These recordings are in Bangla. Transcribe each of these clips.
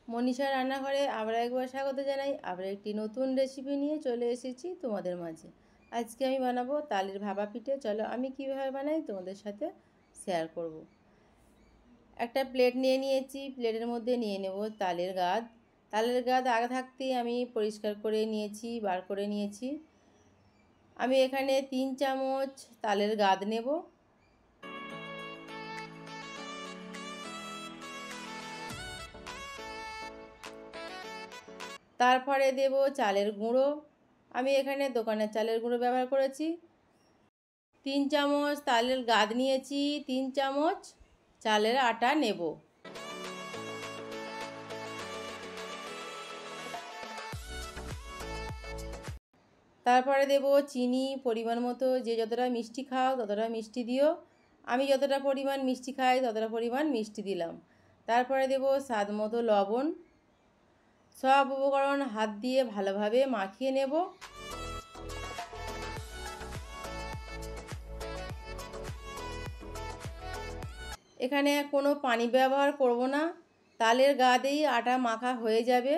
মনীষা রান্নাঘরে আবার একবার স্বাগত জানাই। আবার একটি নতুন রেসিপি নিয়ে চলে এসেছি তোমাদের মাঝে। আজকে আমি বানাবো তালের ভাপা পিঠে। চলো আমি কীভাবে বানাই তোমাদের সাথে শেয়ার করব। একটা প্লেট নিয়ে নিয়েছি, প্লেটের মধ্যে নিয়ে নেব তালের গাদ। তালের গাদ আগে থাকতেই আমি পরিষ্কার করে নিয়েছি, বার করে নিয়েছি। আমি এখানে 3 চামচ তালের গাদ নেব। তারপরে দেব চালের গুঁড়ো। আমি এখানে দোকানের চালের গুঁড়ো ব্যবহার করেছি। 3 চামচ তালের গাদ নিয়েছি, 3 চামচ চালের আটা নেব। তারপরে দেব চিনি পরিমাণ মতো, যে যতটা মিষ্টি খাও ততটা মিষ্টি দিও। আমি যতটা পরিমাণ মিষ্টি খাই ততটা পরিমাণ মিষ্টি দিলাম। তারপরে দেব স্বাদ মতো লবণ। সব উপকরণ হাত দিয়ে ভালোভাবে মাখিয়ে নেব। এখানে কোনো পানি ব্যবহার করব না, তালের গাদেই আটা মাখা হয়ে যাবে।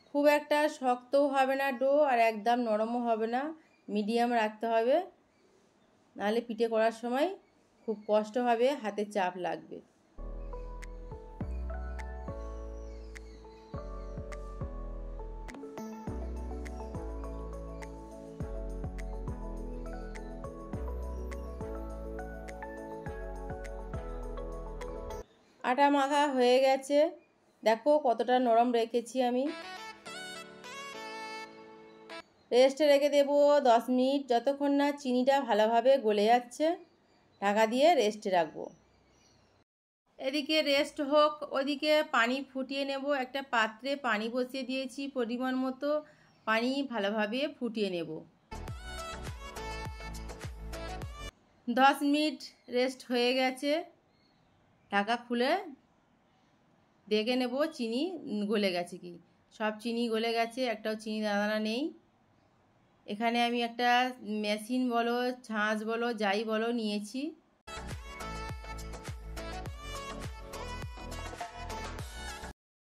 খুব একটা শক্তও হবে না ডো, আর একদম নরমও হবে না, মিডিয়াম রাখতে হবে, নাহলে পিঠে করার সময় খুব কষ্ট হবে, হাতে চাপ লাগবে। আটা মাখা হয়ে গেছে, দেখো কতটা নরম রেখেছি আমি। রেস্টে রেখে দেবো 10 মিনিট, যতক্ষণ না চিনিটা ভালোভাবে গলে যাচ্ছে। ঢাকা দিয়ে রেস্টে রাখবো। এদিকে রেস্ট হোক, ওদিকে পানি ফুটিয়ে নেব। একটা পাত্রে পানি বসিয়ে দিয়েছি, পরিমাণ মতো পানি ভালোভাবে ফুটিয়ে নেব। 10 মিনিট রেস্ট হয়ে গেছে, ঢাকা খুলে দেখে নেব চিনি গলে গেছে কি। সব চিনি গলে গেছে, একটাও চিনি দানা নেই। এখানে আমি একটা মেশিন বলো, ছাঁচ বলো, যাই বলো নিয়েছি।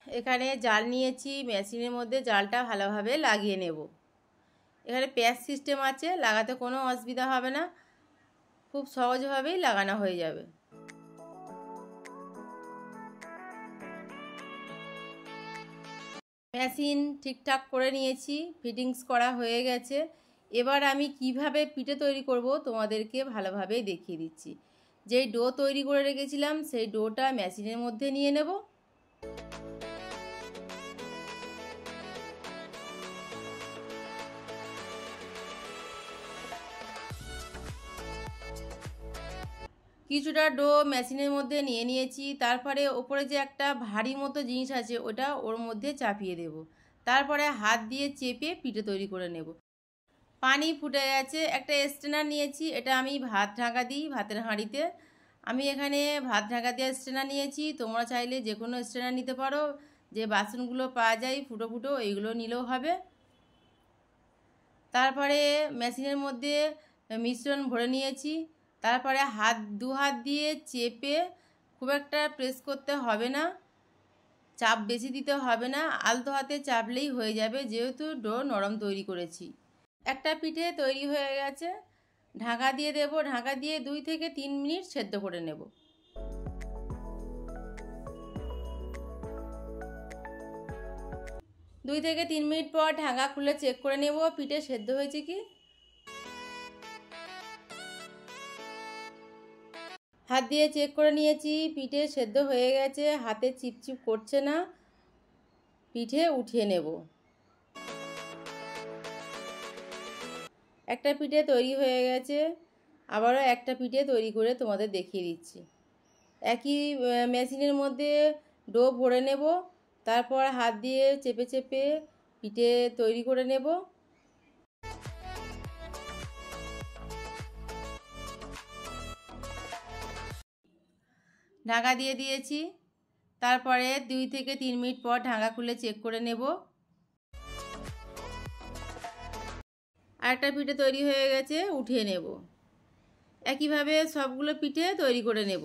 এখানে জাল নিয়েছি, মেশিনের মধ্যে জালটা ভালোভাবে লাগিয়ে নেব। এখানে প্যাচ সিস্টেম আছে, লাগাতে কোনো অসুবিধা হবে না, খুব সহজভাবেই লাগানো হয়ে যাবে। মেশিন ঠিকঠাক করে নিয়েছি, ফিটিংস করা হয়ে গেছে। এবার আমি কিভাবে পিঠে তৈরি করব তোমাদেরকে ভালোভাবে দেখিয়ে দিচ্ছি। যেই ডো তৈরি করে রেখেছিলাম সেই ডোটা মেশিনের মধ্যে নিয়ে নেব। কিছুটা ডো মেশিনের মধ্যে নিয়ে নিয়েছি। তারপরে ওপরে যে একটা ভারী মতো জিনিস আছে ওটা ওর মধ্যে চাপিয়ে দেব। তারপরে হাত দিয়ে চেপে পিঠে তৈরি করে নেব। পানি ফুটে গেছে, একটা স্ট্রেনার নিয়েছি, এটা আমি ভাত ঢাকা দিই ভাতের হাঁড়িতে। আমি এখানে ভাত ঢাকা দিয়ে স্ট্রেনার নিয়েছি, তোমরা চাইলে যে কোনো স্ট্রেনার নিতে পারো। যে বাসনগুলো পাওয়া যায় ফুটো ফুটো, এইগুলো নিলেও হবে। তারপরে মেশিনের মধ্যে মিশ্রণ ভরে নিয়েছি। তারপরে দু হাত দিয়ে চেপে, খুব একটা প্রেস করতে হবে না, চাপ বেশি দিতে হবে না, আলতো হাতে চাপলেই হয়ে যাবে, যেহেতু ডো নরম তৈরি করেছি। একটা পিঠে তৈরি হয়ে গেছে, ঢাকা দিয়ে দেব। ঢাকা দিয়ে 2 থেকে 3 মিনিট সেদ্ধ করে নেব। দুই থেকে 3 মিনিট পর ঢাকা খুলে চেক করে নেব পিঠে সেদ্ধ হয়েছে কি। হাত দিয়ে চেক করে নিয়েছি, পিঠে সেদ্ধ হয়ে গেছে, হাতে চিপচিপ করছে না। পিঠে উঠিয়ে নেব। একটা পিঠে তৈরি হয়ে গেছে, আবারও একটা পিঠে তৈরি করে তোমাদের দেখিয়ে দিচ্ছি। একই মেশিনের মধ্যে ডো ভরে নেব, তারপর হাত দিয়ে চেপে চেপে পিঠে তৈরি করে নেব। ঢাকা দিয়ে দিয়েছি, তারপরে 2 থেকে 3 মিনিট পর ঢাকা খুলে চেক করে নেব। আরেকটা পিঠে তৈরি হয়ে গেছে, উঠিয়ে নেব। একইভাবে সবগুলো পিঠে তৈরি করে নেব।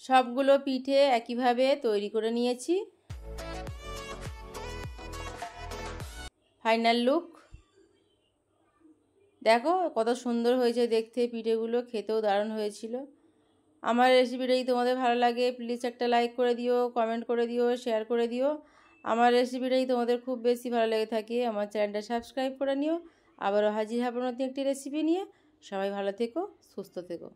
সবগুলো পিঠে একইভাবে তৈরি করে নিয়েছি। ফাইনাল লুক দেখো কত সুন্দর হয়েছে দেখতে, পিঠেগুলো খেতেও দারুণ হয়েছিল। আমার রেসিপিটা যদি তোমাদের ভালো লাগে প্লিজ একটা লাইক করে দিও, কমেন্ট করে দিও, শেয়ার করে দিও। আমার রেসিপিটাই তোমাদের খুব বেশি ভালো লেগে থাকে আমার চ্যানেলটা সাবস্ক্রাইব করে নিও। আবারও হাজির হব নতুন একটি রেসিপি নিয়ে। সবাই ভালো থেকো, সুস্থ থেকো।